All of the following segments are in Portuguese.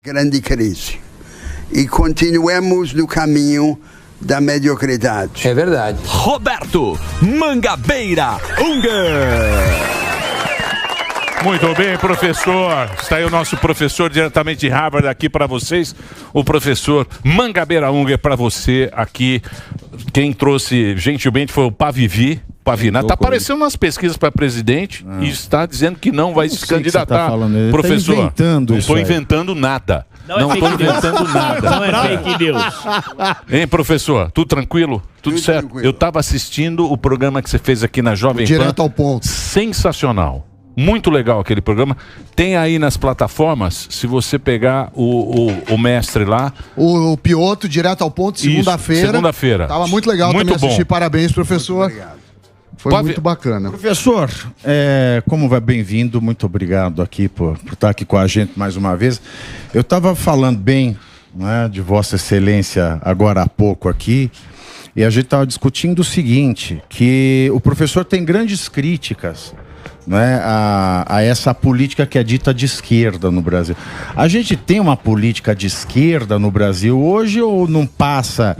Grande crise. E continuemos no caminho da mediocridade. É verdade. Roberto Mangabeira Unger. Muito bem, professor. Está aí o nosso professor diretamente de Harvard aqui para vocês. O professor Mangabeira Unger para você aqui. Quem trouxe gentilmente foi o Pavivi. Pavina. Está aparecendo umas pesquisas para presidente e está dizendo que não vai se candidatar. Professor, não estou inventando nada. Não estou inventando nada. Não é fake news. Hein, professor? Tudo tranquilo? Tudo certo? Tranquilo. Eu estava assistindo o programa que você fez aqui na Jovem Pan. Direto ao ponto. Sensacional. Muito legal aquele programa. Tem aí nas plataformas, se você pegar o mestre lá. O Piotr, direto ao ponto, segunda-feira. Segunda-feira. Tava muito legal muito também bom. assistir. Parabéns, professor. Muito obrigado. Foi muito bacana. Professor, como vai, bem-vindo, muito obrigado aqui por estar aqui com a gente mais uma vez. Eu estava falando bem, né, de Vossa Excelência agora há pouco aqui, e a gente estava discutindo o seguinte, que o professor tem grandes críticas, né, a essa política que é dita de esquerda no Brasil. A gente tem uma política de esquerda no Brasil hoje ou não passa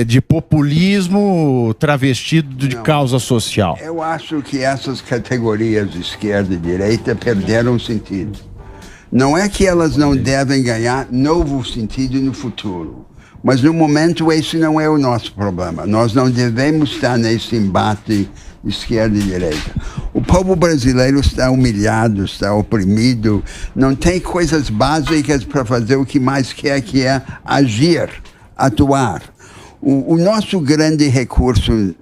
de populismo travestido de causa social? Eu acho que essas categorias de esquerda e direita perderam o sentido. Não é que elas não devem ganhar novo sentido no futuro, mas no momento esse não é o nosso problema. Nós não devemos estar nesse embate esquerda e direita. O povo brasileiro está humilhado, está oprimido, não tem coisas básicas para fazer o que mais quer, que é agir, atuar. O nosso grande recurso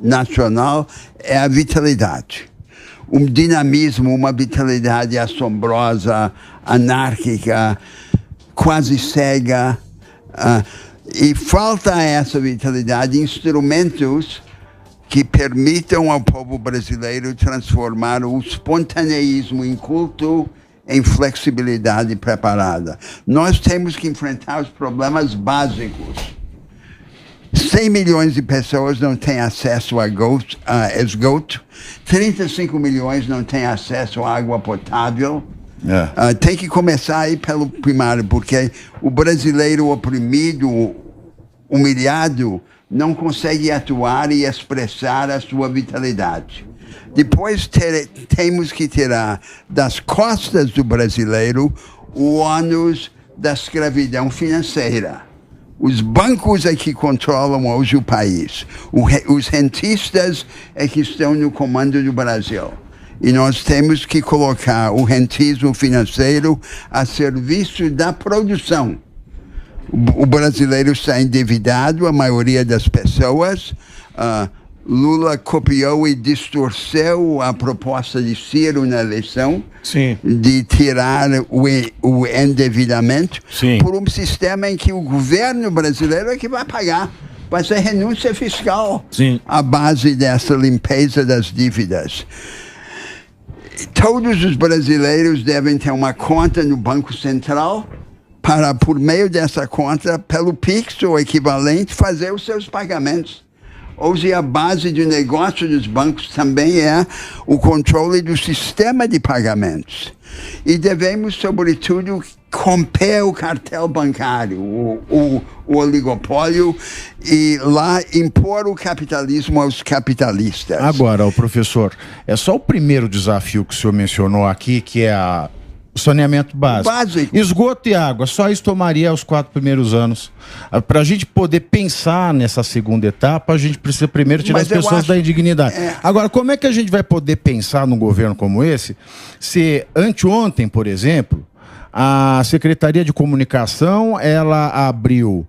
nacional é a vitalidade. Um dinamismo, uma vitalidade assombrosa, anárquica, quase cega. E falta a essa vitalidade instrumentos que permitam ao povo brasileiro transformar o espontaneísmo inculto em flexibilidade preparada. Nós temos que enfrentar os problemas básicos. 100 milhões de pessoas não têm acesso a esgoto, 35 milhões não têm acesso à água potável. Tem que começar aí pelo primário, porque o brasileiro oprimido, humilhado, não consegue atuar e expressar a sua vitalidade. Depois temos que tirar das costas do brasileiro o ônus da escravidão financeira. Os bancos é que controlam hoje o país. Os rentistas é que estão no comando do Brasil. E nós temos que colocar o rentismo financeiro a serviço da produção. O brasileiro está endividado, a maioria das pessoas. Lula copiou e distorceu a proposta de Ciro na eleição. Sim. De tirar o endividamento. Sim. Por um sistema em que o governo brasileiro é que vai pagar. Vai ser renúncia fiscal. Sim. A base dessa limpeza das dívidas. Todos os brasileiros devem ter uma conta no Banco Central para, por meio dessa conta, pelo Pix ou equivalente, fazer os seus pagamentos. Hoje a base do negócio dos bancos também é o controle do sistema de pagamentos. E devemos, sobretudo, romper o cartel bancário, o oligopólio, e lá impor o capitalismo aos capitalistas. Agora, o professor, é só o primeiro desafio que o senhor mencionou aqui, que é o saneamento básico. Esgoto e água, só isso tomaria os 4 primeiros anos. Para a gente poder pensar nessa segunda etapa, a gente precisa primeiro tirar as pessoas da indignidade. Agora, como é que a gente vai poder pensar num governo como esse, se anteontem, por exemplo, a Secretaria de Comunicação, ela abriu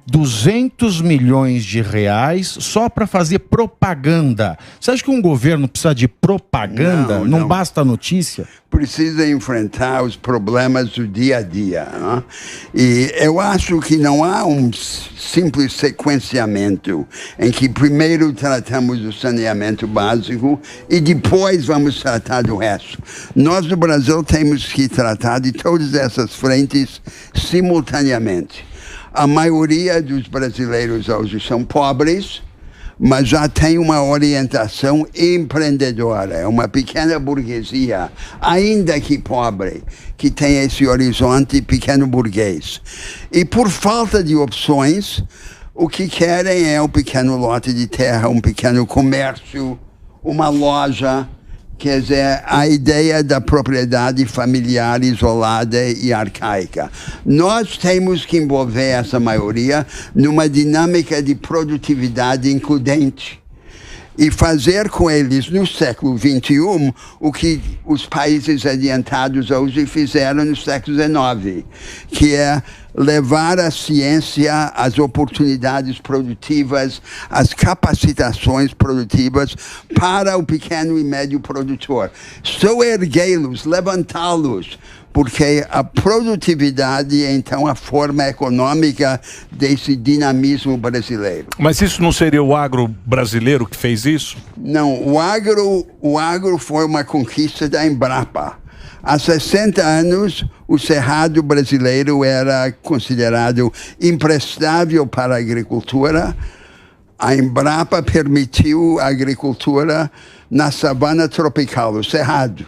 200 milhões de reais só para fazer propaganda. Você acha que um governo precisa de propaganda? Não basta a notícia? Precisa enfrentar os problemas do dia a dia. Né? E eu acho que não há um simples sequenciamento em que primeiro tratamos do saneamento básico e depois vamos tratar do resto. Nós no Brasil temos que tratar de todas essas frentes simultaneamente. A maioria dos brasileiros hoje são pobres, mas já tem uma orientação empreendedora. É uma pequena burguesia, ainda que pobre, que tem esse horizonte pequeno burguês. E por falta de opções, o que querem é um pequeno lote de terra, um pequeno comércio, uma loja. Quer dizer, a ideia da propriedade familiar isolada e arcaica. Nós temos que envolver essa maioria numa dinâmica de produtividade includente e fazer com eles, no século XXI, o que os países adiantados hoje fizeram no século XIX, que é levar a ciência, as oportunidades produtivas, as capacitações produtivas para o pequeno e médio produtor. Só erguê-los, levantá-los, porque a produtividade é então a forma econômica desse dinamismo brasileiro. Mas isso não seria o agro brasileiro que fez isso? Não, o agro foi uma conquista da Embrapa. Há 60 anos, o cerrado brasileiro era considerado imprestável para a agricultura. A Embrapa permitiu a agricultura na savana tropical, o cerrado.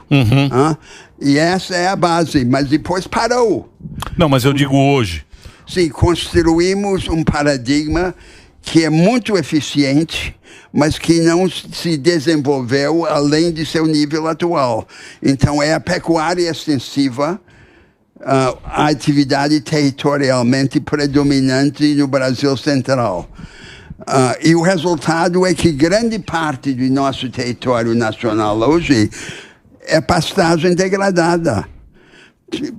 E essa é a base, mas depois parou. Não, mas eu digo hoje. Sim, construímos um paradigma que é muito eficiente, mas que não se desenvolveu além de seu nível atual. Então, é a pecuária extensiva, a atividade territorialmente predominante no Brasil Central. E o resultado é que grande parte do nosso território nacional hoje é pastagem degradada.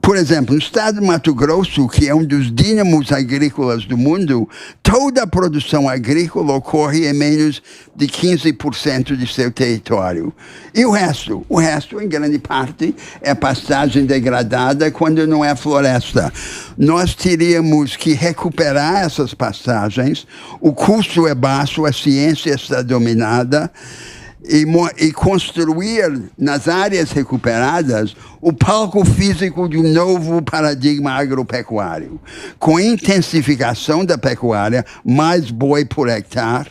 Por exemplo, no estado de Mato Grosso, que é um dos dínamos agrícolas do mundo, toda a produção agrícola ocorre em menos de 15% de seu território. E o resto, em grande parte, é pastagem degradada quando não é floresta. Nós teríamos que recuperar essas pastagens, o custo é baixo, a ciência está dominada, e construir nas áreas recuperadas o palco físico de um novo paradigma agropecuário, com intensificação da pecuária, mais boi por hectare,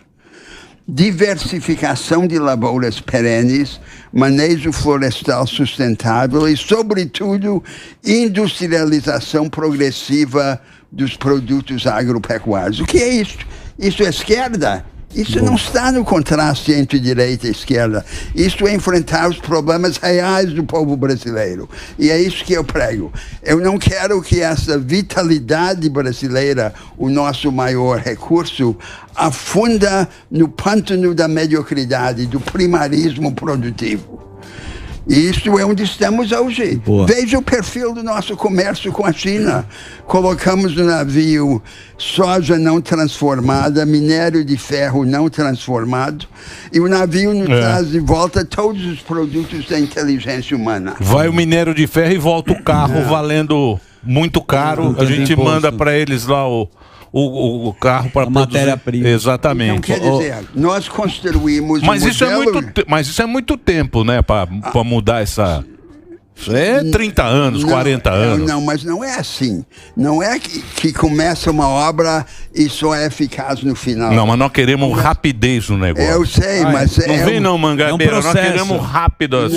diversificação de lavouras perenes, manejo florestal sustentável e, sobretudo, industrialização progressiva dos produtos agropecuários. O que é isso? Isso é esquerda? Isso não está no contraste entre direita e esquerda. Isso é enfrentar os problemas reais do povo brasileiro. E é isso que eu prego. Eu não quero que essa vitalidade brasileira, o nosso maior recurso, afunda no pântano da mediocridade, do primarismo produtivo. E isso é onde estamos hoje. Boa. Veja o perfil do nosso comércio com a China. Colocamos no navio soja não transformada, minério de ferro não transformado, e o navio nos traz de volta todos os produtos da inteligência humana. Vai o minério de ferro e volta o carro valendo muito caro. A gente manda para eles lá o carro para matéria-prima. Exatamente. Então, quer dizer, nós construímos mas isso é muito tempo, né, para mudar essa... É 30 anos, 40 anos. Não, mas não é assim. Não é que começa uma obra e só é eficaz no final. Não, mas nós queremos rapidez no negócio. Eu sei, mas... Não vem não, Mangabeira. Nós queremos rápidas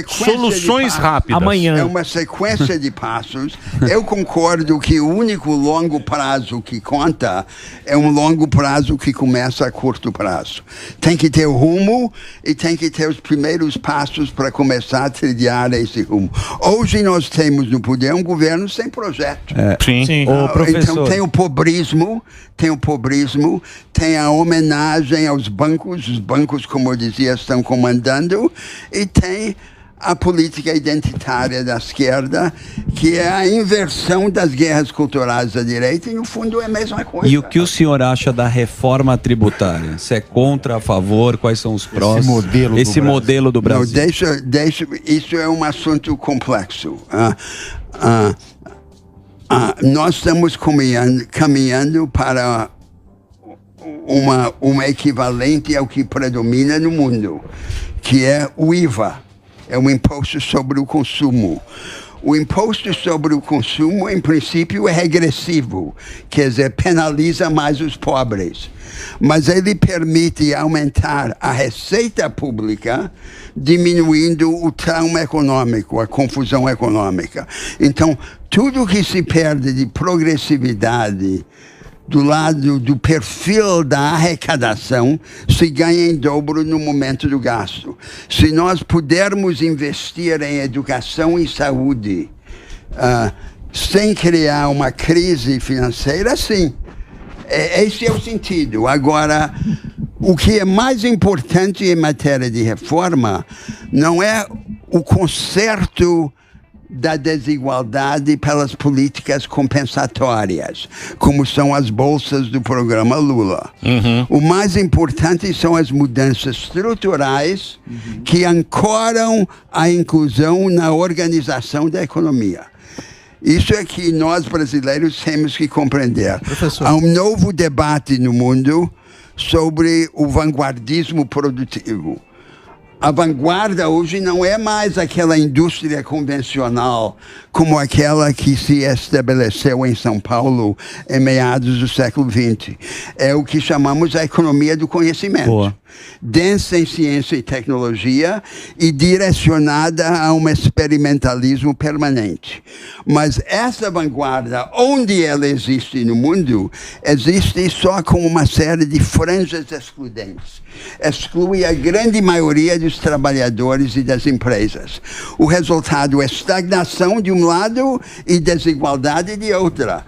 soluções rápidas. Amanhã. É uma sequência de passos. Eu concordo que o único longo prazo que conta é um longo prazo que começa a curto prazo. Tem que ter o rumo e tem que ter os primeiros passos para começar a trilhar esse rumo. Hoje nós temos no poder um governo sem projeto. Sim. Então tem o pobrismo, tem a homenagem aos bancos, os bancos, como eu dizia, estão comandando, e tem a política identitária da esquerda, que é a inversão das guerras culturais da direita, e no fundo é a mesma coisa. E o que o senhor acha da reforma tributária? Se é contra, a favor, quais são os prós? Esse modelo do Brasil. Não, deixa, isso é um assunto complexo. Nós estamos caminhando para uma equivalente ao que predomina no mundo, que é o IVA. É um imposto sobre o consumo. O imposto sobre o consumo, em princípio, é regressivo, quer dizer, penaliza mais os pobres. Mas ele permite aumentar a receita pública, diminuindo o trauma econômico, a confusão econômica. Então, tudo que se perde de progressividade do lado do perfil da arrecadação se ganha em dobro no momento do gasto. Se nós pudermos investir em educação e saúde sem criar uma crise financeira, sim. Esse é o sentido. Agora, o que é mais importante em matéria de reforma não é o conserto da desigualdade pelas políticas compensatórias, como são as bolsas do programa Lula. O mais importante são as mudanças estruturais que ancoram a inclusão na organização da economia. Isso é que nós brasileiros temos que compreender. Professor. Há um novo debate no mundo sobre o vanguardismo produtivo. A vanguarda hoje não é mais aquela indústria convencional como aquela que se estabeleceu em São Paulo em meados do século XX. É o que chamamos a economia do conhecimento. Boa. Densa em ciência e tecnologia e direcionada a um experimentalismo permanente. Mas essa vanguarda, onde ela existe no mundo, existe só com uma série de franjas excludentes. Exclui a grande maioria dos trabalhadores e das empresas. O resultado é estagnação de um lado e desigualdade de outra.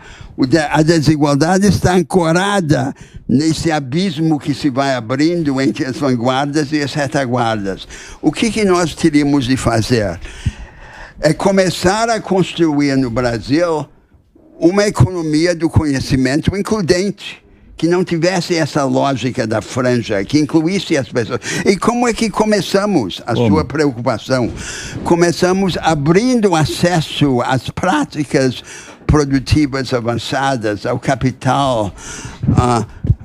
A desigualdade está ancorada nesse abismo que se vai abrindo entre as vanguardas e as retaguardas. O que nós teríamos de fazer? É começar a construir no Brasil uma economia do conhecimento includente, que não tivesse essa lógica da franja, que incluísse as pessoas. E como é que começamos a sua preocupação? Começamos abrindo acesso às práticas produtivas avançadas, ao capital,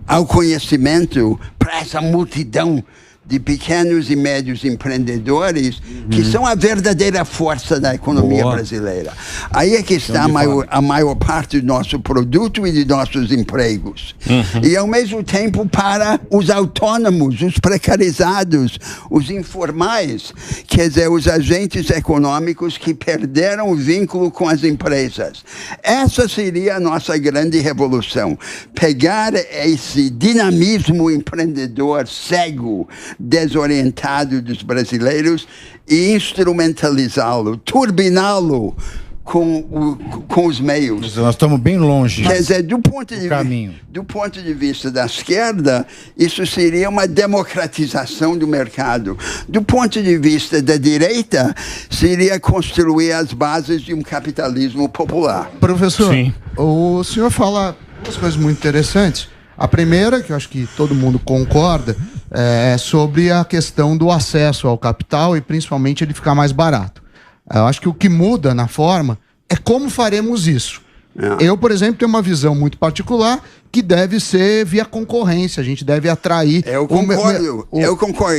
ao conhecimento, para essa multidão de pequenos e médios empreendedores que são a verdadeira força da economia brasileira. Aí é que está a maior parte do nosso produto e de nossos empregos. E, ao mesmo tempo, para os autônomos, os precarizados, os informais, quer dizer, os agentes econômicos que perderam o vínculo com as empresas. Essa seria a nossa grande revolução. Pegar esse dinamismo empreendedor cego, desorientado dos brasileiros e instrumentalizá-lo, turbiná-lo com os meios. Nós estamos bem longe. Quer dizer, do ponto de vista da esquerda, isso seria uma democratização do mercado. Do ponto de vista da direita, seria construir as bases de um capitalismo popular. Professor, o senhor fala duas coisas muito interessantes. A primeira, que eu acho que todo mundo concorda, é sobre a questão do acesso ao capital e principalmente ele ficar mais barato. Eu acho que o que muda na forma é como faremos isso. Eu, por exemplo, tenho uma visão muito particular que deve ser via concorrência. A gente deve atrair... Eu concordo.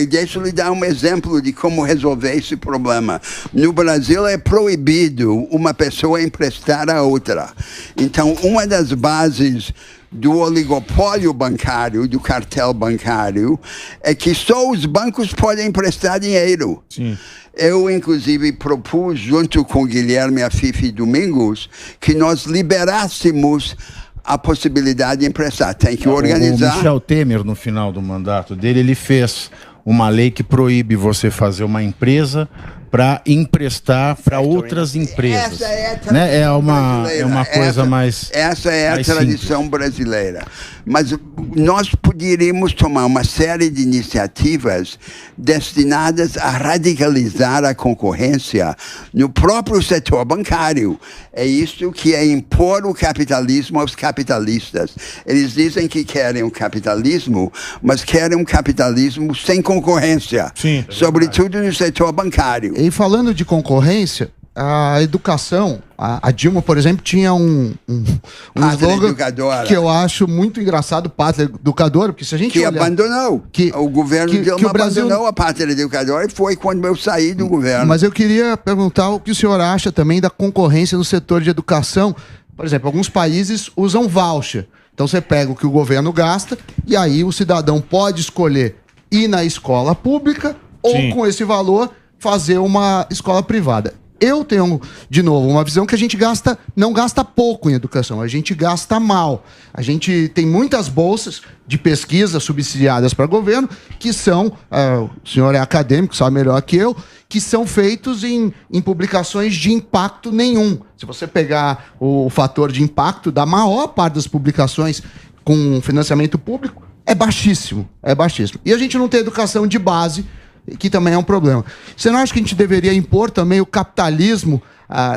E deixa eu lhe dar um exemplo de como resolver esse problema. No Brasil é proibido uma pessoa emprestar a outra. Então, uma das bases do oligopólio bancário, do cartel bancário, é que só os bancos podem emprestar dinheiro. Sim. Eu, inclusive, propus, junto com Guilherme Afif e Domingos, que nós liberássemos a possibilidade de emprestar. Tem que organizar... O Michel Temer, no final do mandato dele, ele fez uma lei que proíbe você fazer uma empresa para emprestar para outras empresas. Essa é a tradição brasileira. É uma coisa mais... Essa é a tradição brasileira. Mas nós poderíamos tomar uma série de iniciativas destinadas a radicalizar a concorrência no próprio setor bancário. É isso que é impor o capitalismo aos capitalistas. Eles dizem que querem um capitalismo, mas querem um capitalismo sem concorrência. Sim, sobretudo no setor bancário. E falando de concorrência, a educação, a Dilma, por exemplo, tinha um slogan que eu acho muito engraçado, pátria educadora, porque se a gente que olhar... abandonou. O governo Dilma abandonou a pátria educadora e foi quando eu saí do governo. Mas eu queria perguntar o que o senhor acha também da concorrência no setor de educação. Por exemplo, alguns países usam voucher. Então você pega o que o governo gasta e aí o cidadão pode escolher ir na escola pública ou com esse valor fazer uma escola privada. Eu tenho, de novo, uma visão que a gente não gasta pouco em educação, a gente gasta mal. A gente tem muitas bolsas de pesquisa subsidiadas para o governo, que são, o senhor é acadêmico, sabe melhor que eu, que são feitos em publicações de impacto nenhum. Se você pegar o fator de impacto da maior parte das publicações com financiamento público, é baixíssimo, é baixíssimo. E a gente não tem educação de base, que também é um problema. Você não acha que a gente deveria impor também o capitalismo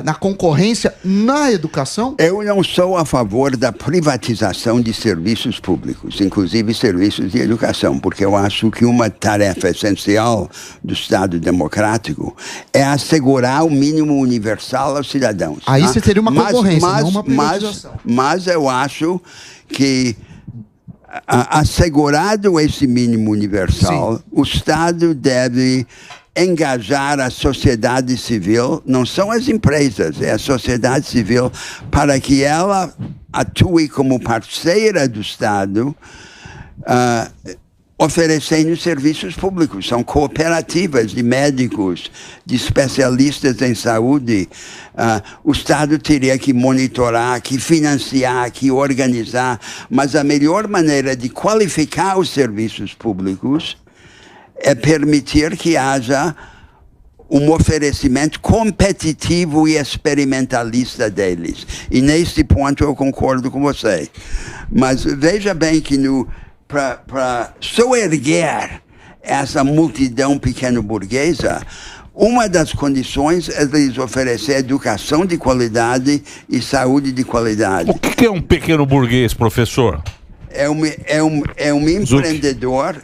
na concorrência na educação? Eu não sou a favor da privatização de serviços públicos, inclusive serviços de educação, porque eu acho que uma tarefa essencial do Estado democrático é assegurar o mínimo universal aos cidadãos. Aí você teria uma concorrência, não uma privatização. Mas eu acho que assegurado esse mínimo universal, o Estado deve engajar a sociedade civil, não são as empresas, é a sociedade civil, para que ela atue como parceira do Estado, oferecendo serviços públicos. São cooperativas de médicos, de especialistas em saúde. O Estado teria que monitorar, que financiar, que organizar, mas a melhor maneira de qualificar os serviços públicos é permitir que haja um oferecimento competitivo e experimentalista deles. E nesse ponto eu concordo com você. Mas veja bem que para soerguer essa multidão pequeno-burguesa, uma das condições é lhes oferecer educação de qualidade e saúde de qualidade. O que é um pequeno burguês, professor? É um empreendedor,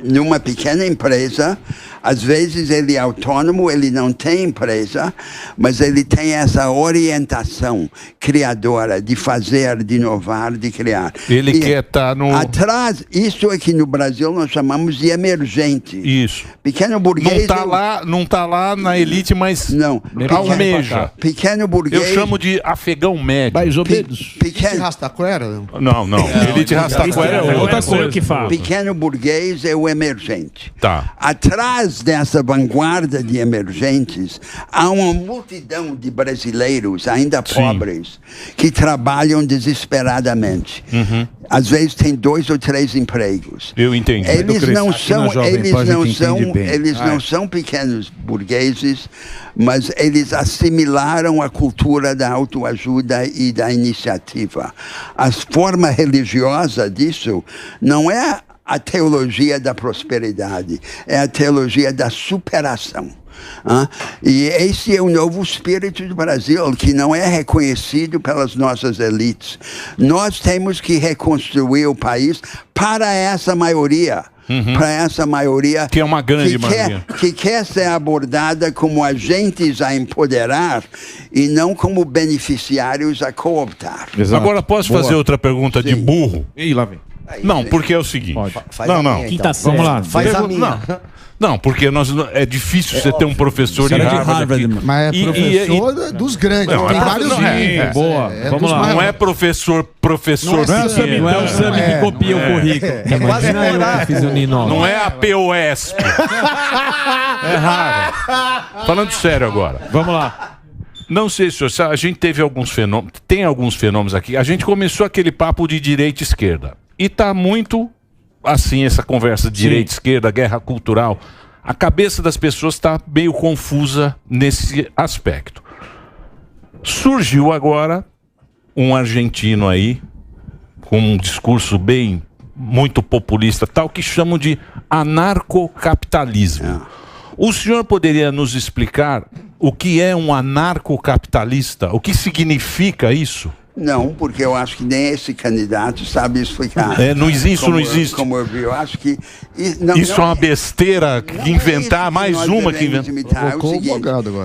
numa pequena empresa. Às vezes ele é autônomo, ele não tem empresa, mas ele tem essa orientação criadora de fazer, de inovar, de criar. Ele quer estar no... Atrás, isso é que no Brasil nós chamamos de emergente. Isso. Pequeno burguês... Não tá lá na elite, mas não. Almeja. Pequeno burguês... Eu chamo de afegão médio. Mais ou menos. Elite Rastaquera? Não. Elite Rastaquera é outra coisa que fala. Pequeno burguês é o emergente. Tá. Atrás dessa vanguarda de emergentes, há uma multidão de brasileiros ainda pobres que trabalham desesperadamente. Às vezes tem 2 ou 3 empregos. Eu entendi. Eles não são pequenos burgueses, mas eles assimilaram a cultura da autoajuda e da iniciativa. A forma religiosa disso não é a teologia da prosperidade, é a teologia da superação. E esse é o novo espírito do Brasil, que não é reconhecido pelas nossas elites. Nós temos que reconstruir o país para essa maioria. Para essa maioria que é uma grande maioria, que quer ser abordada como agentes a empoderar e não como beneficiários a cooptar. Exato. Agora posso fazer outra pergunta de burro? Ih, lá vem. Não, porque é o seguinte. Não. Vamos lá. Faz a minha. Não, porque é difícil você ter um professor de Harvard aqui. Mas é professor dos grandes. Não, tem vários níveis. Boa. Vamos lá. Não é professor. Não é o Sami que copia o currículo. É quase morar. Não é a POSP. É raro. Falando sério agora. Vamos lá. Não sei, senhor, a gente teve alguns fenômenos, tem alguns fenômenos aqui. A gente começou aquele papo de direita e esquerda. E tá muito assim essa conversa de direita e esquerda, guerra cultural. A cabeça das pessoas está meio confusa nesse aspecto. Surgiu agora um argentino aí com um discurso muito populista, tal, que chamam de anarcocapitalismo. O senhor poderia nos explicar o que é um anarcocapitalista? O que significa isso? Não, porque eu acho que nem esse candidato sabe explicar. Não existe. Como eu vi, eu acho que... Isso é uma besteira que inventar, mais uma que inventar. É o seguinte,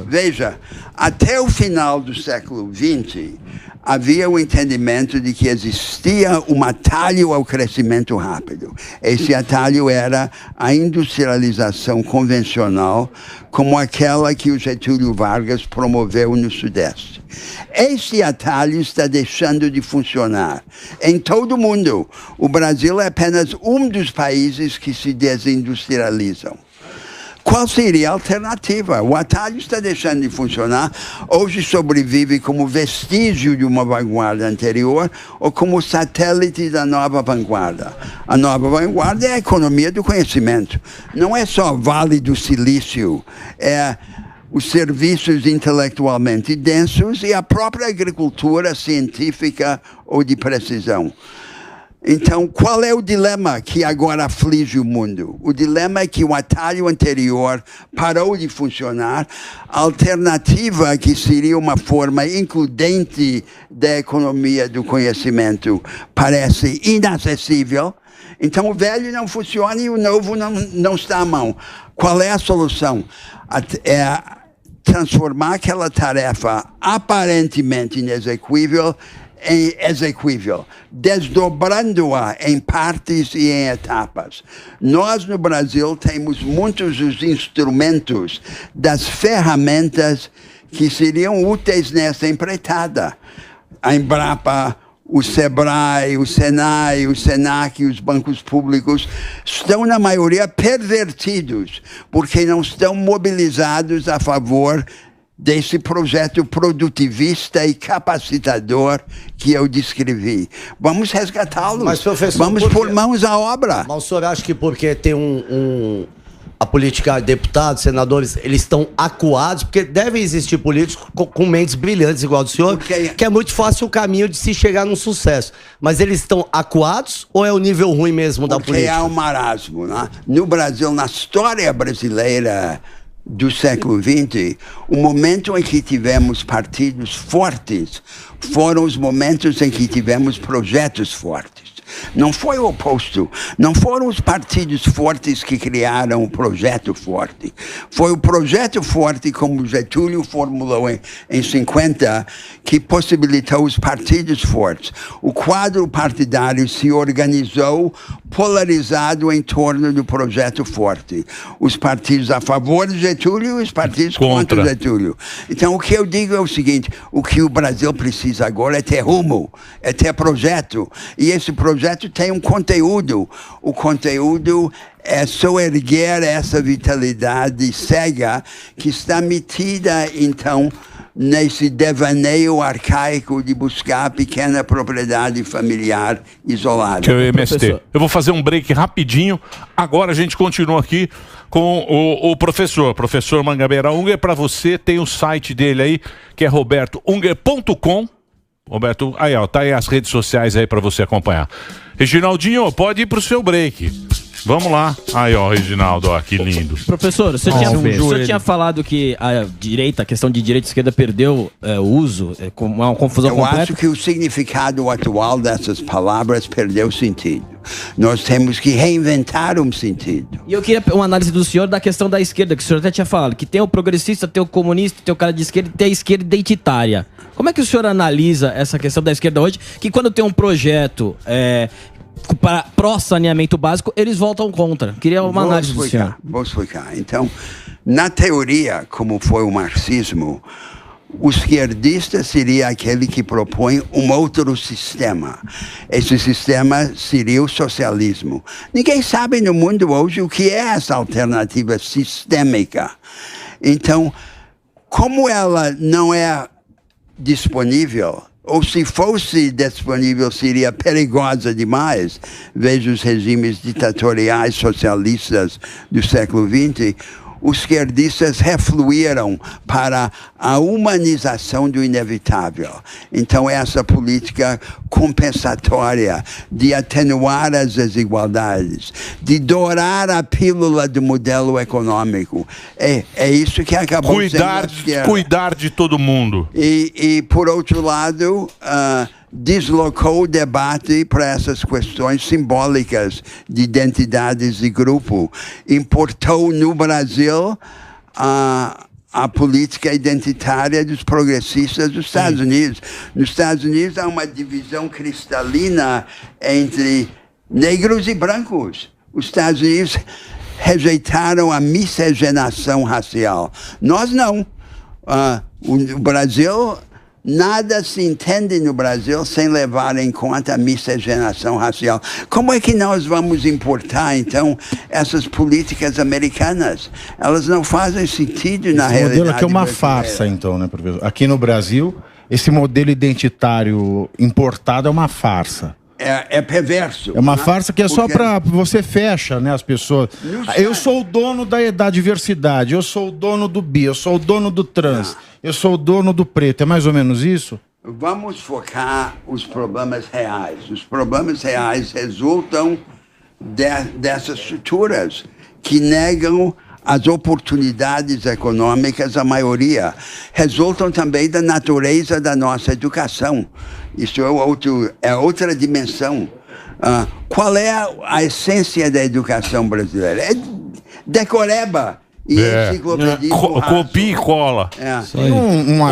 veja, até o final do século XX, havia o entendimento de que existia um atalho ao crescimento rápido. Esse atalho era a industrialização convencional, como aquela que o Getúlio Vargas promoveu no Sudeste. Esse atalho está deixando de funcionar em todo o mundo. O Brasil é apenas um dos países que se desindustrializam. Qual seria a alternativa? O atalho está deixando de funcionar. Hoje sobrevive como vestígio de uma vanguarda anterior ou como satélite da nova vanguarda. A nova vanguarda é a economia do conhecimento. Não é só Vale do Silício, é os serviços intelectualmente densos e a própria agricultura científica ou de precisão. Então, qual é o dilema que agora aflige o mundo? O dilema é que o atalho anterior parou de funcionar. A alternativa, que seria uma forma includente da economia do conhecimento, parece inacessível. Então, o velho não funciona e o novo não está à mão. Qual é a solução? É transformar aquela tarefa aparentemente inexequível em exequível, desdobrando-a em partes e em etapas. Nós, no Brasil, temos muitos dos instrumentos, das ferramentas que seriam úteis nessa empreitada. A Embrapa, o Sebrae, o Senai, o Senac e os bancos públicos estão, na maioria, pervertidos, porque não estão mobilizados a favor desse projeto produtivista e capacitador que eu descrevi. Vamos resgatá-los. Mas, professor, vamos pôr mãos à obra. Mas o senhor acha que porque tem a política, deputados, senadores, eles estão acuados, porque devem existir políticos com mentes brilhantes igual do senhor, que é muito fácil o caminho de se chegar num sucesso. Mas eles estão acuados ou é o nível ruim mesmo da política? Porque há um marasmo, né? No Brasil, na história brasileira do século XX, o momento em que tivemos partidos fortes foram os momentos em que tivemos projetos fortes. Não foi o oposto. Não foram os partidos fortes que criaram o projeto forte. Foi o projeto forte, como Getúlio formulou em 50, que possibilitou os partidos fortes. O quadro partidário se organizou polarizado em torno do projeto forte. Os partidos a favor de Getúlio e os partidos contra Getúlio. Então, o que eu digo é o seguinte: o que o Brasil precisa agora é ter rumo, é ter projeto. E esse projeto tem um conteúdo. O conteúdo é soerguer essa vitalidade cega que está metida, então, nesse devaneio arcaico de buscar a pequena propriedade familiar isolada. Que é o MST. Eu vou fazer um break rapidinho. Agora a gente continua aqui com o professor Mangabeira Unger. Para você, tem o site dele aí, que é robertounger.com. Roberto, aí ó, tá aí as redes sociais aí para você acompanhar. Reginaldinho, pode ir pro seu break. Vamos lá. Aí ó, Reginaldo, ó, que lindo. Professor, você tinha falado que a questão de direita e esquerda perdeu o uso, é uma confusão completa. Eu acho que o significado atual dessas palavras perdeu sentido. Nós temos que reinventar um sentido. E eu queria uma análise do senhor da questão da esquerda, que o senhor até tinha falado, que tem o progressista, tem o comunista, tem o cara de esquerda e tem a esquerda identitária. Como é que o senhor analisa essa questão da esquerda hoje, que quando tem um projeto para pró-saneamento básico, eles voltam contra? Queria uma análise do senhor. Vou explicar. Então, na teoria, como foi o marxismo, o esquerdista seria aquele que propõe um outro sistema. Esse sistema seria o socialismo. Ninguém sabe no mundo hoje o que é essa alternativa sistêmica. Então, como ela não é disponível, ou se fosse disponível seria perigosa demais, veja os regimes ditatoriais socialistas do século XX, os esquerdistas refluíram para a humanização do inevitável. Então, essa política compensatória de atenuar as desigualdades, de dourar a pílula do modelo econômico, é isso que acabou sendo a esquerda. Cuidar de todo mundo. E por outro lado, deslocou o debate para essas questões simbólicas de identidades de grupo. Importou no Brasil a política identitária dos progressistas dos Estados Unidos. Nos Estados Unidos há uma divisão cristalina entre negros e brancos. Os Estados Unidos rejeitaram a miscigenação racial. Nós não. O Brasil, nada se entende no Brasil sem levar em conta a miscigenação racial. Como é que nós vamos importar, então, essas políticas americanas? Elas não fazem sentido na realidade. Esse modelo aqui é uma brasileira. farsa, então, né, professor? Aqui no Brasil, esse modelo identitário importado é uma farsa. É perverso. É uma farsa que é só Porque- para você fecha, né, as pessoas. Eu sou o dono da diversidade, eu sou o dono do bi, eu sou o dono do trans, eu sou o dono do preto. É mais ou menos isso? Vamos focar os problemas reais. Os problemas reais resultam dessas estruturas que negam as oportunidades econômicas à maioria. Resultam também da natureza da nossa educação. Isso é outra dimensão. Qual é a essência da educação brasileira? É decoreba e enciclopedismo raso. Copia e cola.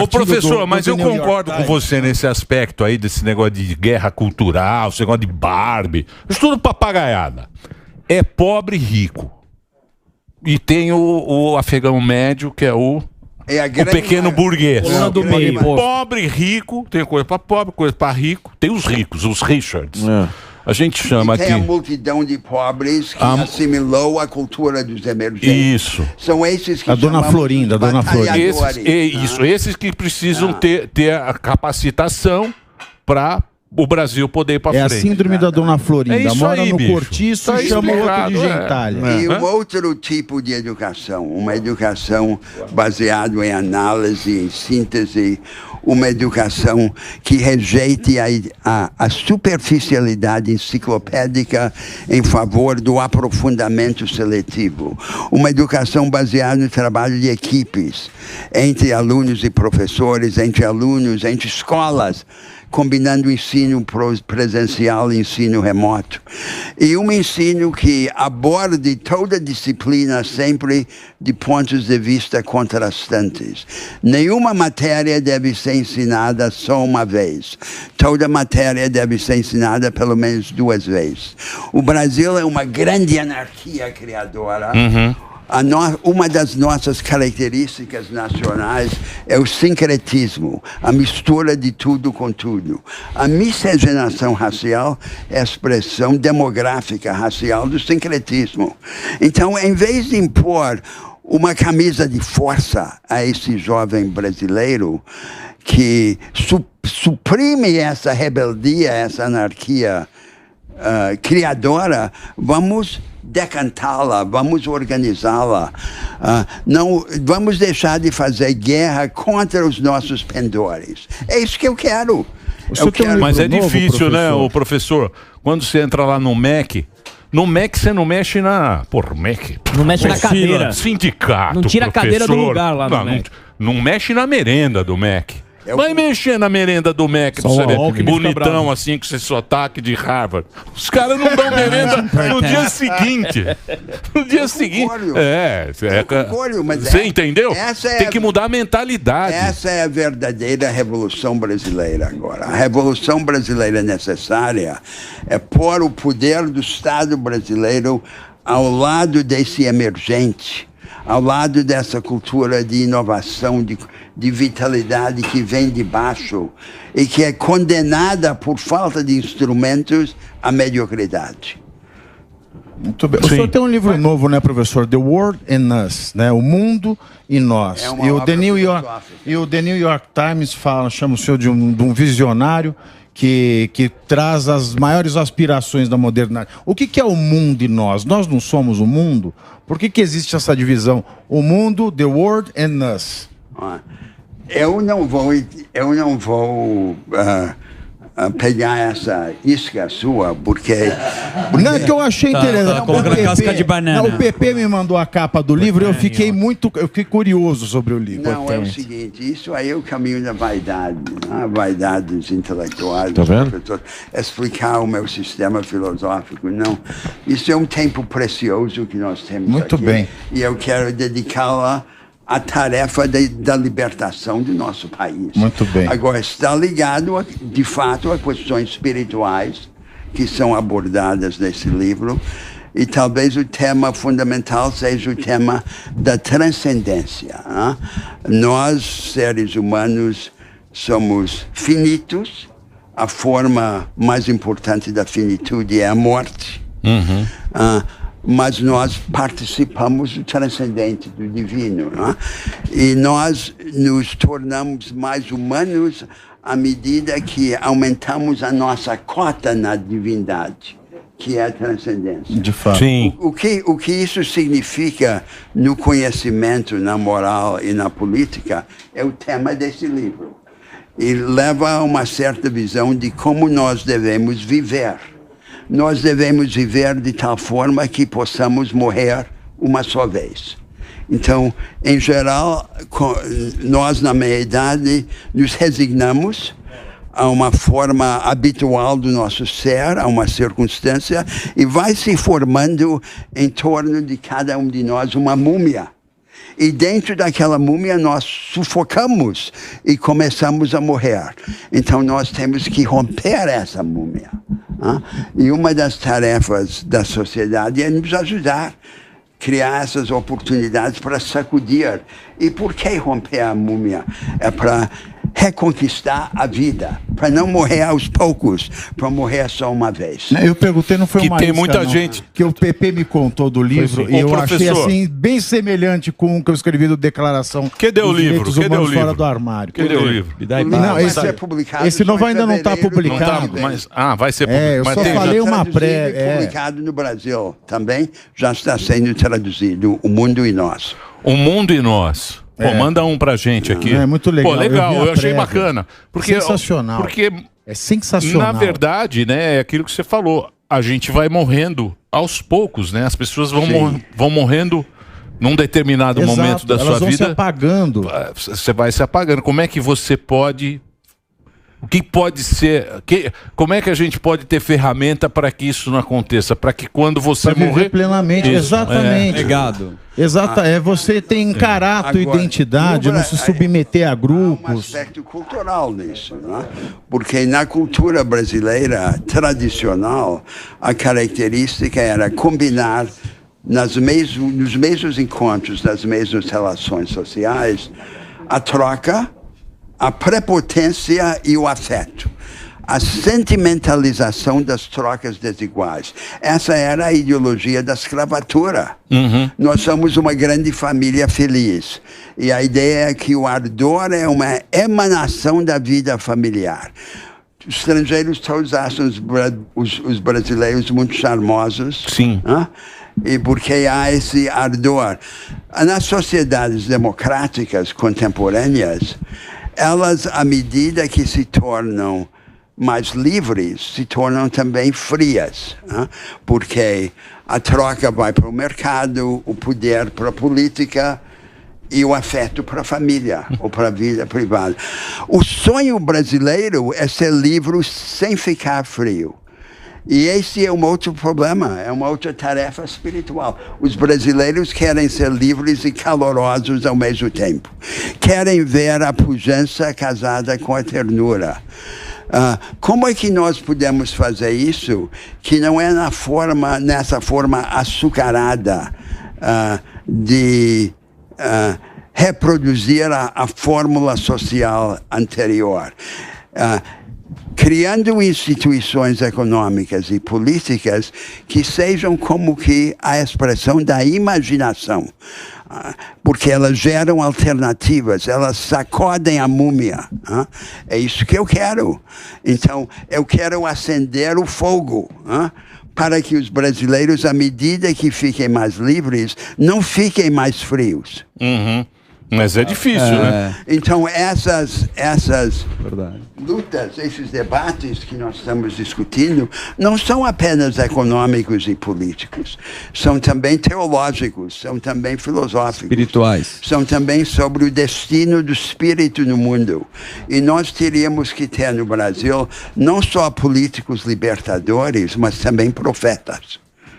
Ô, professor, mas eu concordo com você nesse aspecto aí, desse negócio de guerra cultural, esse negócio de Barbie. Isso tudo papagaiada. É pobre e rico. E tem o afegão médio, que é o pequeno burguês. Do meio. Pobre e rico, tem coisa para pobre, coisa para rico. Tem os ricos, os Richards. A gente chama E tem aqui. a multidão de pobres que assimilou a cultura dos emergentes. Isso. São esses que A dona chamamos Florinda, a dona Florinda. batalhadores. Esses que precisam ter a capacitação para o Brasil poder ir para É a frente. síndrome da dona Florinda. É isso Mora aí, no bicho. cortiço Tá e chama o outro explicado, de gentalha. E um outro tipo de educação, uma educação baseada em análise, em síntese, uma educação que rejeite a superficialidade enciclopédica em favor do aprofundamento seletivo. Uma educação baseada no trabalho de equipes, entre alunos e professores, entre alunos, entre escolas, combinando ensino presencial e ensino remoto. E um ensino que aborde toda a disciplina sempre de pontos de vista contrastantes. Nenhuma matéria deve ser ensinada só uma vez. Toda matéria deve ser ensinada pelo menos 2 vezes. O Brasil é uma grande anarquia criadora. Uma das nossas características nacionais é o sincretismo, a mistura de tudo com tudo. A miscigenação racial é a expressão demográfica racial do sincretismo. Então, em vez de impor uma camisa de força a esse jovem brasileiro que suprime essa rebeldia, essa anarquia criadora, vamos decantá-la, vamos organizá-la. Não vamos deixar de fazer guerra contra os nossos pendores. É isso que eu quero. Mas é difícil, né, o professor? Quando você entra lá no MEC, você não mexe na... MEC. Não mexe na cadeira. Sindicato, Não tira a cadeira do professor. lugar lá no MEC. Não mexe na merenda do MEC. Vai mexer na merenda do MEC, pra você ver, bonitão assim, com esse sotaque de Harvard. Os caras não dão merenda no dia seguinte. No dia seguinte. Você entendeu? Tem que mudar a mentalidade. Essa é a verdadeira revolução brasileira agora. A revolução brasileira necessária é pôr o poder do Estado brasileiro ao lado desse emergente, ao lado dessa cultura de inovação, de vitalidade que vem de baixo e que é condenada por falta de instrumentos à mediocridade. Muito bem. O senhor tem um livro novo, né, professor? The World and Us, né? O Mundo e Nós. E o The New York Times chama o senhor de um visionário que traz as maiores aspirações da modernidade. O que é o mundo e nós? Nós não somos o mundo? Por que existe essa divisão? O mundo, the world and us. Eu não vou pegar essa isca sua, porque... Não, é que eu achei interessante. com casca de banana. Não, o PP me mandou a capa do livro e eu fiquei curioso sobre o livro. Não, é o seguinte, isso aí é o caminho da vaidade, né? Vaidades intelectuais. Tá vendo? Explicar o meu sistema filosófico, não. Isso é um tempo precioso que nós temos Muito aqui. bem. E eu quero dedicá-la à tarefa da libertação do nosso país. Muito bem. Agora, está ligado, de fato, a questões espirituais que são abordadas nesse livro. E talvez o tema fundamental seja o tema da transcendência. Né? Nós, seres humanos, somos finitos. A forma mais importante da finitude é a morte. Mas nós participamos do transcendente, do divino. Né? E nós nos tornamos mais humanos à medida que aumentamos a nossa cota na divindade, que é a transcendência. De fato. Sim. O que isso significa no conhecimento, na moral e na política é o tema desse livro. E leva a uma certa visão de como nós devemos viver. Nós devemos viver de tal forma que possamos morrer uma só vez. Então, em geral, nós na meia-idade nos resignamos a uma forma habitual do nosso ser, a uma circunstância, e vai se formando em torno de cada um de nós uma múmia. E dentro daquela múmia nós sufocamos e começamos a morrer. Então nós temos que romper essa múmia. E uma das tarefas da sociedade é nos ajudar a criar essas oportunidades para sacudir. E por que romper a múmia? É para reconquistar a vida, para não morrer aos poucos, para morrer só uma vez. Eu perguntei, não foi Que uma tem isca, muita não, gente- que o PP me contou do livro e eu achei assim bem semelhante com o que eu escrevi do Declaração Cadê o dos livro? Direitos Cadê o Humanos livro? Fora do Armário. Cadê o livro? Não, Vai esse, ser publicado esse novo só em ainda não está fevereiro do Não tá, publicado. mas, vai ser É, eu mas só tem- falei uma traduzido pré... e publicado no Brasil também, já está sendo traduzido, O Mundo e Nós. O Mundo e Nós. Pô, manda um pra gente aqui. É muito legal. Pô, legal, Eu vi a eu achei prévia. bacana. Porque, Sensacional. Porque, É sensacional. na verdade, né, é aquilo que você falou. A gente vai morrendo aos poucos, né? As pessoas vão morrendo num determinado Exato, momento da elas sua vão vida. se apagando. Você vai se apagando. Como é que você pode... O que pode ser... Como é que a gente pode ter ferramenta para que isso não aconteça? Para que quando você Pra viver morrer... plenamente, Isso, exatamente. Legado. Exato, você tem encarar a tua Agora, identidade, não se submeter a Um grupos. aspecto cultural nisso, né? Porque na cultura brasileira tradicional, a característica era combinar nos mesmos encontros, nas mesmas relações sociais, a troca, a prepotência e o afeto. A sentimentalização das trocas desiguais. Essa era a ideologia da escravatura. Nós somos uma grande família feliz. E a ideia é que o ardor é uma emanação da vida familiar. Os estrangeiros todos acham os brasileiros muito charmosos. Sim. E porque há esse ardor. Nas sociedades democráticas contemporâneas, elas, à medida que se tornam mais livres, se tornam também frias, porque a troca vai para o mercado, o poder para a política e o afeto para a família ou para a vida privada. O sonho brasileiro é ser livre sem ficar frio. E esse é um outro problema, é uma outra tarefa espiritual. Os brasileiros querem ser livres e calorosos ao mesmo tempo. Querem ver a pujança casada com a ternura. Como é que nós podemos fazer isso que não é nessa forma açucarada de reproduzir a fórmula social anterior? Criando instituições econômicas e políticas que sejam como que a expressão da imaginação, porque elas geram alternativas, elas sacodem a múmia. É isso que eu quero. Então, eu quero acender o fogo, para que os brasileiros, à medida que fiquem mais livres, não fiquem mais frios. Mas é difícil, né? Então, essas lutas, esses debates que nós estamos discutindo, não são apenas econômicos e políticos. São também teológicos, são também filosóficos. Espirituais. São também sobre o destino do espírito no mundo. E nós teríamos que ter no Brasil não só políticos libertadores, mas também profetas.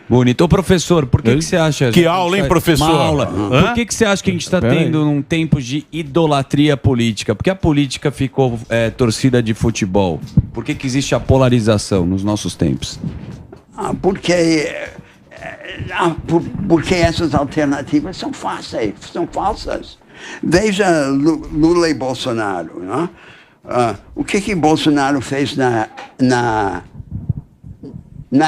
Bonito. Ô, professor, por que você acha... Que aula, hein, professor? Uma aula. Por que você acha que a gente está tendo um tempo de idolatria política? Por que a política ficou torcida de futebol? Por que existe a polarização nos nossos tempos? Porque essas alternativas são fáceis, são falsas. Veja Lula e Bolsonaro. Né? O que Bolsonaro fez na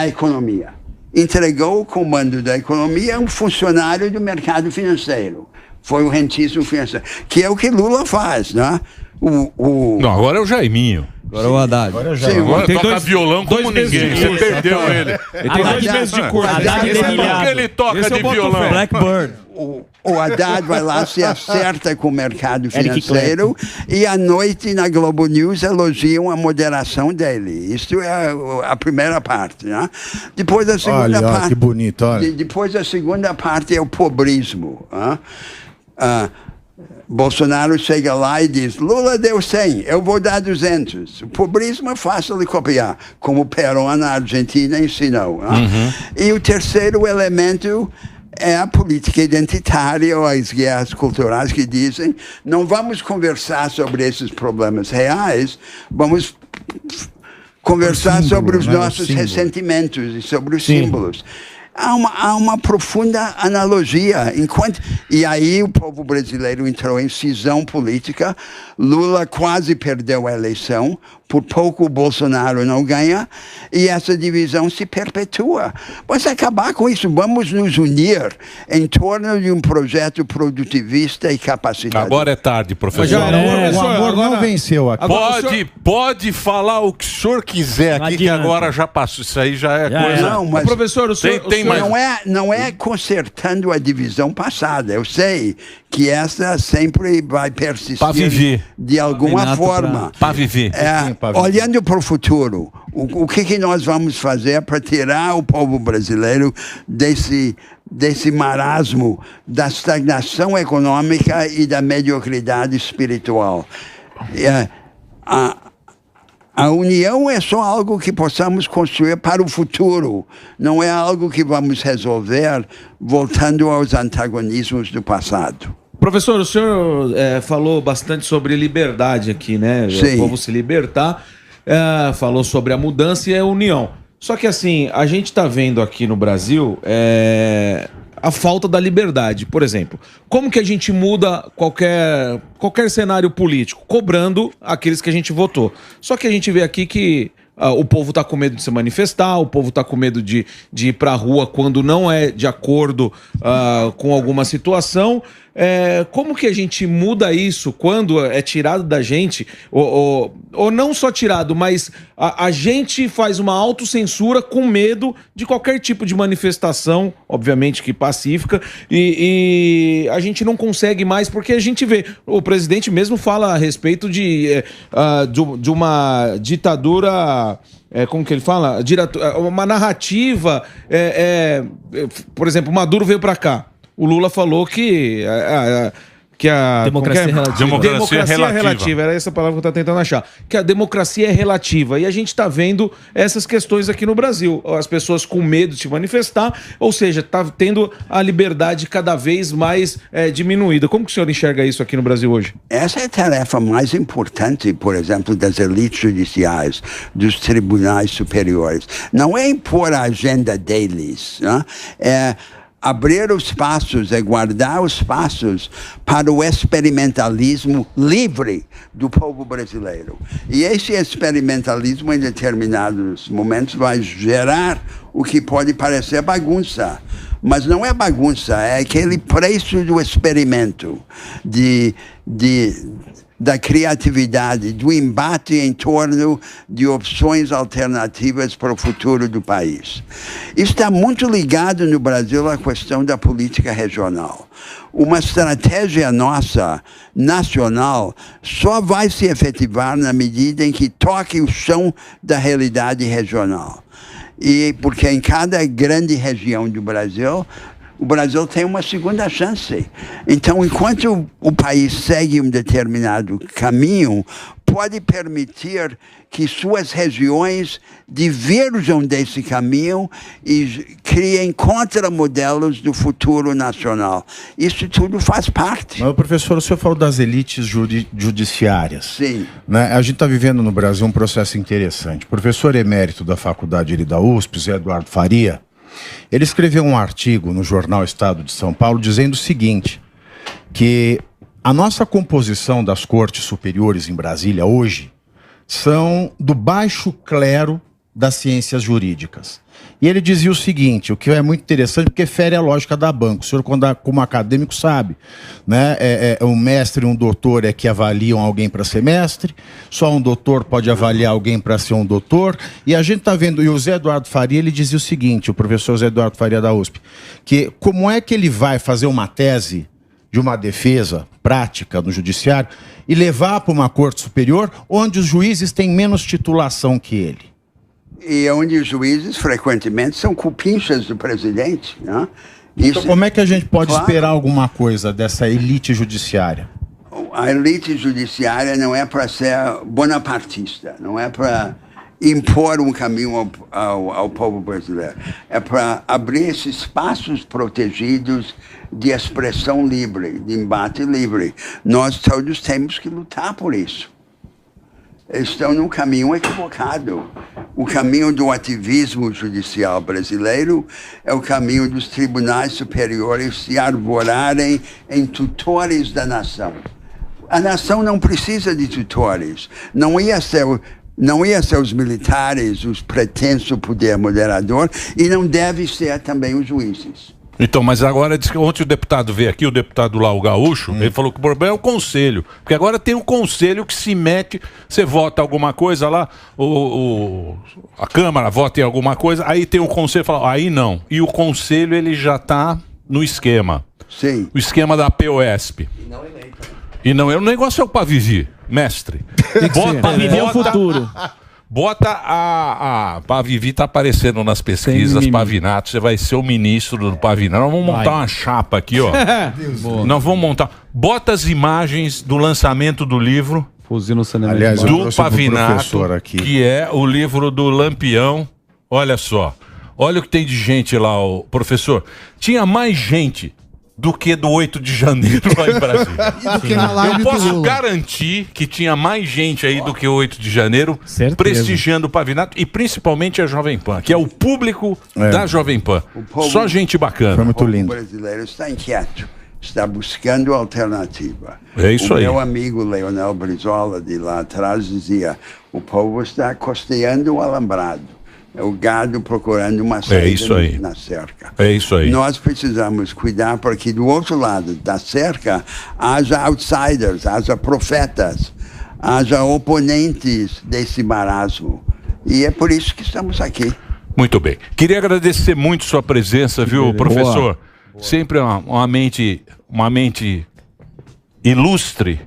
economia? Entregou o comando da economia a um funcionário do mercado financeiro. Foi o rentismo financeiro, que é o que Lula faz, né? Não, agora é o Jaiminho. Agora é o Haddad. Agora toca violão como ninguém. Você perdeu ele. Ele tem 2 meses de curso. Ele toca de violão. Blackbird. O Haddad vai lá, se acerta com o mercado financeiro e à noite na Globo News elogiam a moderação dele. Isso é a primeira parte, né? Depois a segunda parte. Que bonito, olha. Depois a segunda parte é o pobrismo. Bolsonaro chega lá e diz: Lula deu 100, eu vou dar 200. O pobrismo é fácil de copiar, como Perón na Argentina ensinou. E o terceiro elemento é a política identitária ou as guerras culturais que dizem: não vamos conversar sobre esses problemas reais, vamos conversar sobre os nossos ressentimentos e sobre os símbolos. Há uma profunda analogia. E aí o povo brasileiro entrou em cisão política. Lula quase perdeu a eleição. Por pouco o Bolsonaro não ganha. E essa divisão se perpetua. Vamos acabar com isso. Vamos nos unir em torno de um projeto produtivista e capacitado. Agora é tarde, professor. O amor não venceu aqui. Pode falar o que o senhor quiser aqui, que agora já passou. Isso aí já é coisa... Não, mas professor, o senhor não é consertando a divisão passada. Eu sei que essa sempre vai persistir de alguma forma. Para viver. Olhando para o futuro, o que nós vamos fazer para tirar o povo brasileiro desse marasmo da estagnação econômica e da mediocridade espiritual? A união é só algo que possamos construir para o futuro. Não é algo que vamos resolver voltando aos antagonismos do passado. Professor, o senhor falou bastante sobre liberdade aqui, né? Sim. O povo se libertar. Falou sobre a mudança e a união. Só que assim, a gente está vendo aqui no Brasil a falta da liberdade. Por exemplo, como que a gente muda qualquer cenário político? Cobrando aqueles que a gente votou. Só que a gente vê aqui que o povo está com medo de se manifestar, o povo está com medo de ir para a rua quando não é de acordo com alguma situação. Como que a gente muda isso quando é tirado da gente, ou não só tirado, mas a gente faz uma autocensura com medo de qualquer tipo de manifestação, obviamente que pacífica, e a gente não consegue mais, porque a gente vê, o presidente mesmo fala a respeito de uma ditadura... como que ele fala? Uma narrativa, por exemplo, Maduro veio para cá. O Lula falou que a democracia relativa. Democracia relativa. Era essa palavra que eu estava tentando achar. Que a democracia é relativa. E a gente está vendo essas questões aqui no Brasil. As pessoas com medo de se manifestar, ou seja, está tendo a liberdade cada vez mais diminuída. Como que o senhor enxerga isso aqui no Brasil hoje? Essa é a tarefa mais importante, por exemplo, das elites judiciais, dos tribunais superiores. Não é impor a agenda deles, né? É abrir os passos, guardar os passos para o experimentalismo livre do povo brasileiro. E esse experimentalismo, em determinados momentos, vai gerar o que pode parecer bagunça. Mas não é bagunça, é aquele preço do experimento, de da criatividade, do embate em torno de opções alternativas para o futuro do país. Está muito ligado no Brasil à questão da política regional. Uma estratégia nossa, nacional, só vai se efetivar na medida em que toque o chão da realidade regional. E porque em cada grande região do Brasil, o Brasil tem uma segunda chance. Então, enquanto o país segue um determinado caminho, pode permitir que suas regiões diverjam desse caminho e criem contramodelos do futuro nacional. Isso tudo faz parte. Mas, professor, o senhor falou das elites judiciárias. Sim. Né? A gente está vivendo no Brasil um processo interessante. O professor emérito da faculdade da USP, Zé Eduardo Faria, ele escreveu um artigo no jornal Estado de São Paulo dizendo o seguinte, que a nossa composição das cortes superiores em Brasília hoje são do baixo clero das ciências jurídicas. E ele dizia o seguinte, o que é muito interessante, porque fere a lógica da banca. O senhor, como acadêmico, sabe, né? Um mestre e um doutor é que avaliam alguém para ser mestre, só um doutor pode avaliar alguém para ser um doutor, e a gente está vendo, e o Zé Eduardo Faria, ele dizia o seguinte, o professor Zé Eduardo Faria da USP, que como é que ele vai fazer uma tese de uma defesa prática no judiciário e levar para uma corte superior onde os juízes têm menos titulação que ele? E onde os juízes, frequentemente, são cupinchas do presidente. Né? Então, como é que a gente pode esperar alguma coisa dessa elite judiciária? A elite judiciária não é para ser bonapartista, não é para impor um caminho ao povo brasileiro. É para abrir esses espaços protegidos de expressão livre, de embate livre. Nós todos temos que lutar por isso. Estão num caminho equivocado. O caminho do ativismo judicial brasileiro é o caminho dos tribunais superiores se arvorarem em tutores da nação. A nação não precisa de tutores. Não ia ser os militares, os pretenso poder moderador, e não deve ser também os juízes. Então, mas agora diz que ontem o deputado veio aqui, o deputado lá, o Gaúcho, ele falou que o problema é o conselho. Porque agora tem um conselho que se mete, você vota alguma coisa lá, a Câmara vota em alguma coisa, aí tem um conselho que fala, aí não. E o conselho, ele já está no esquema. Sim. O esquema da POSP. E não é o negócio é o Pavivi, mestre. Pavivi é o futuro. Bota a Pavivi tá aparecendo nas pesquisas, Pavinato, você vai ser o ministro do Pavinato. Nós vamos montar uma chapa aqui, ó. Nós vamos montar. Bota as imagens do lançamento do livro. Aliás, do Pavinato, que é o livro do Lampião. Olha só. Olha o que tem de gente lá, o professor. Tinha mais gente do que do 8 de janeiro lá em Brasília. Eu posso garantir que tinha mais gente aí do que o 8 de janeiro prestigiando o Pavinato e principalmente a Jovem Pan, que é o público da Jovem Pan. Só gente bacana. Foi muito lindo. O brasileiro está inquieto, está buscando alternativa. É isso aí. O meu amigo Leonel Brizola, de lá atrás, dizia, o povo está costeando o alambrado. É o gado procurando uma saída na cerca. É isso aí. Nós precisamos cuidar para que do outro lado da cerca haja outsiders, haja profetas, haja oponentes desse marasmo. E é por isso que estamos aqui. Muito bem. Queria agradecer muito sua presença, viu, professor? Boa. Sempre uma mente ilustre.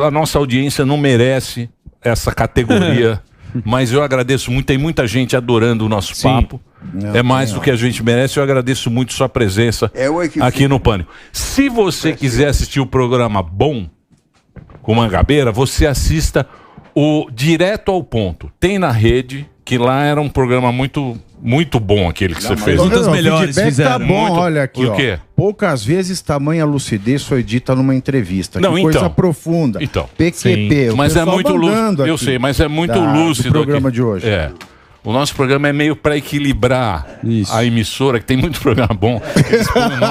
A nossa audiência não merece essa categoria. Mas eu agradeço muito, tem muita gente adorando o nosso papo. É mais do que a gente merece. Eu agradeço muito sua presença aqui no Pânico. Se você quiser assistir o programa bom com Mangabeira, você assista o Direto ao Ponto. Tem na rede, que lá era um programa muito bom aquele que você fez. Todas melhores fizeram. Tá bom, olha aqui, o quê? Poucas vezes tamanha lucidez foi dita numa entrevista. Não, que então, coisa profunda. Então. PQP. Mas é muito lúcido. Eu sei, mas é muito lúcido. O programa de hoje. É. O nosso programa é meio para equilibrar a emissora, que tem muito programa bom.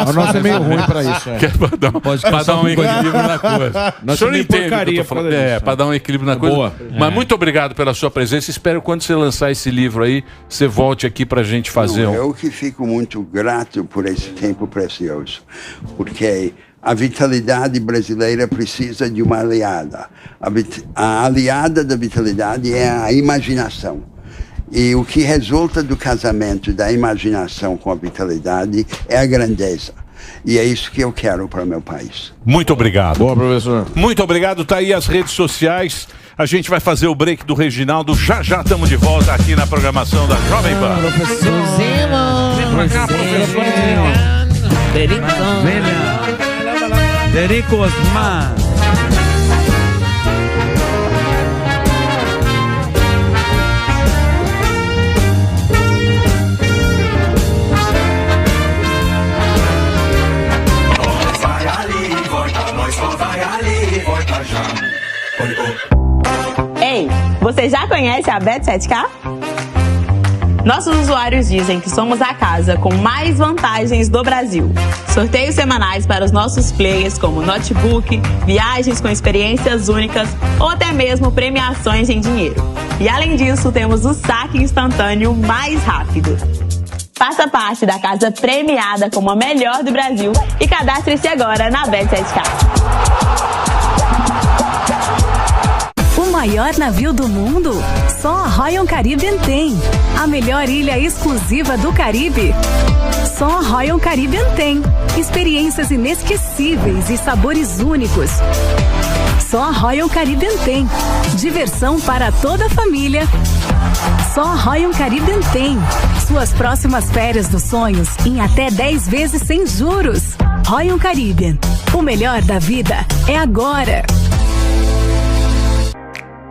O nosso é meio ruim para isso. Que é para dar um equilíbrio na coisa. O senhor entende o que eu tô falando? Para dar um equilíbrio na coisa. Mas muito obrigado pela sua presença. Espero que quando você lançar esse livro aí, você volte aqui para a gente fazer Eu que fico muito grato por esse tempo precioso. Porque A vitalidade brasileira precisa de uma aliada. A aliada da vitalidade é a imaginação. E o que resulta do casamento da imaginação com a vitalidade é a grandeza. E é isso que eu quero para o meu país. Muito obrigado. Boa, professor. Muito obrigado. Tá aí as redes sociais. A gente vai fazer o break do Reginaldo. Já estamos de volta aqui na programação da Jovem Pan. Vem pra cá, professor. Derico Osman. Ei, você já conhece a Bet7k? Nossos usuários dizem que somos a casa com mais vantagens do Brasil. Sorteios semanais para os nossos players, como notebook, viagens com experiências únicas ou até mesmo premiações em dinheiro. E além disso, temos o saque instantâneo mais rápido. Faça parte da casa premiada como a melhor do Brasil e cadastre-se agora na Bet7k. O maior navio do mundo? Só a Royal Caribbean tem. A melhor ilha exclusiva do Caribe? Só a Royal Caribbean tem. Experiências inesquecíveis e sabores únicos. Só a Royal Caribbean tem. Diversão para toda a família. Só a Royal Caribbean tem. Suas próximas férias dos sonhos em até 10 vezes sem juros. Royal Caribbean. O melhor da vida é agora.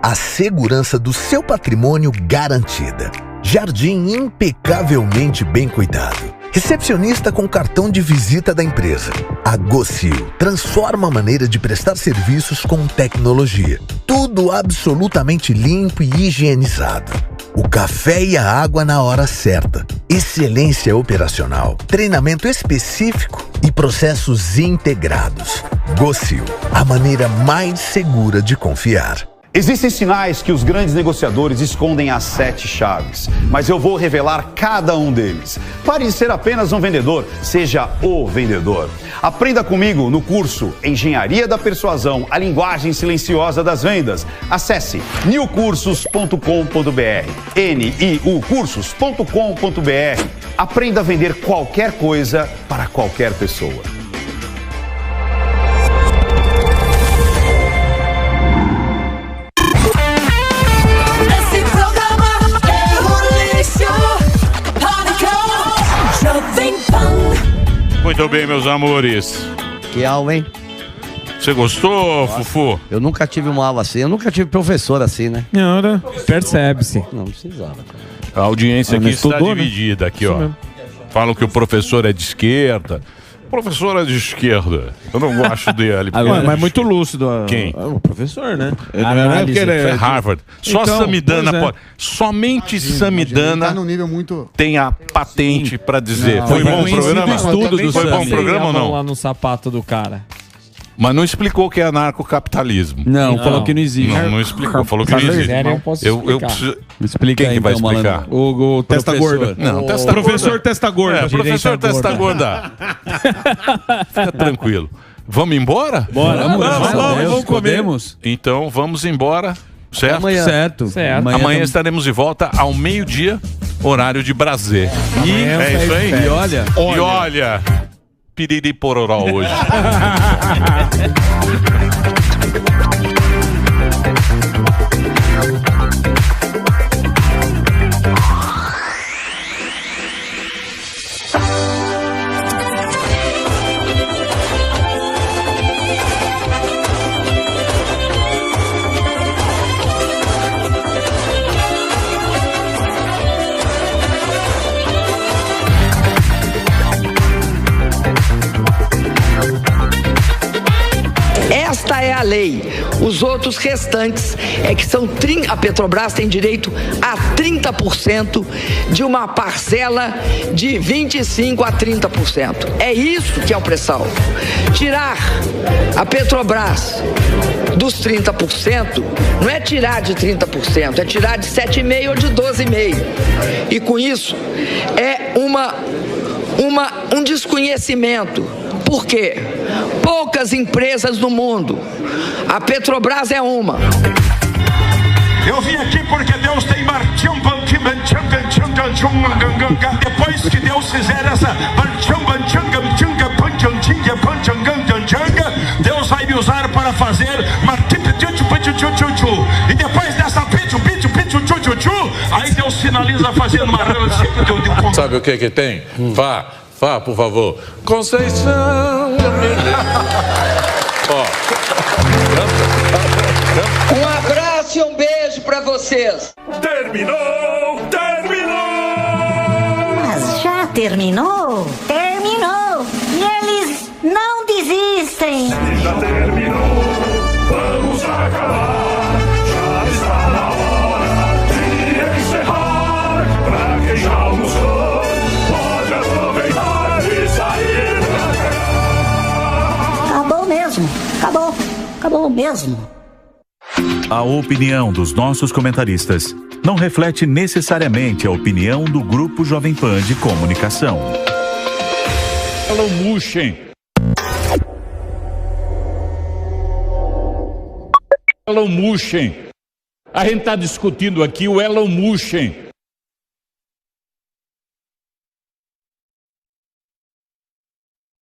A segurança do seu patrimônio garantida. Jardim impecavelmente bem cuidado. Recepcionista com cartão de visita da empresa. A Gocil transforma a maneira de prestar serviços com tecnologia. Tudo absolutamente limpo e higienizado. O café e a água na hora certa. Excelência operacional. Treinamento específico e processos integrados. Gocil, a maneira mais segura de confiar. Existem sinais que os grandes negociadores escondem as 7 chaves, mas eu vou revelar cada um deles. Pare de ser apenas um vendedor, seja o vendedor. Aprenda comigo no curso Engenharia da Persuasão, a linguagem silenciosa das vendas. Acesse niucursos.com.br, niucursos.com.br. Aprenda a vender qualquer coisa para qualquer pessoa. Muito bem, meus amores. Que aula, hein? Você gostou, Fufu? Eu nunca tive uma aula assim, eu nunca tive professor assim, né? Não, né? Percebe-se. Não precisava. A audiência aqui está estudou, dividida, aqui, Isso ó. mesmo. Falam que o professor é de esquerda. O professor é de esquerda. Eu não gosto dele. Mas é muito lúcido. Quem? O professor, né? Não é porque ele é Harvard. Só Então, Samidana pois é. pode. Somente Samidana Tá num nível muito... tem a patente para dizer. Não, Foi bom o conhecido programa? estudo do Foi bom o Sami. programa ou Vamos não? lá no sapato do cara. Mas não explicou o que é anarcocapitalismo. Não, falou que não existe. Não explicou, falou que não existe. Sério, eu posso explicar. preciso... Explica Quem aí, que vai então, explicar? malandro. O Testa professor. Gorda. Não, Testa Professor Gorda. Testa Gorda. É, professor Testa Gorda. Fica tranquilo. Vamos embora? Bora, vamos comer. Podemos? Então vamos embora. Certo? Amanhã. Certo. Amanhã estaremos de volta ao meio-dia, horário de Brasília. É isso aí? E olha. Piriri pororó hoje. Esta é a lei. Os outros restantes é que são a Petrobras tem direito a 30% de uma parcela de 25% a 30%. É isso que é o pré-sal. Tirar a Petrobras dos 30% não é tirar de 30%, é tirar de 7,5% ou de 12,5%. E com isso é um desconhecimento. Por quê? poucas empresas no mundo. A Petrobras é uma. Eu vim aqui porque Deus tem depois que Deus fizer essa Deus vai me usar para fazer e depois dessa aí Deus finaliza fazendo uma Sabe o que tem? Vá, por favor. Conceição. Um abraço e um beijo pra vocês. Terminou! Mas já terminou? Terminou! E eles não desistem! Já terminou! Vamos acabar! Já está na hora de encerrar! Pra quem já almoçou, pode aproveitar e sair pra cá! Acabou mesmo! Acabou mesmo! A opinião dos nossos comentaristas não reflete necessariamente a opinião do Grupo Jovem Pan de Comunicação. Elon Musk. A gente está discutindo aqui o Elon Musk.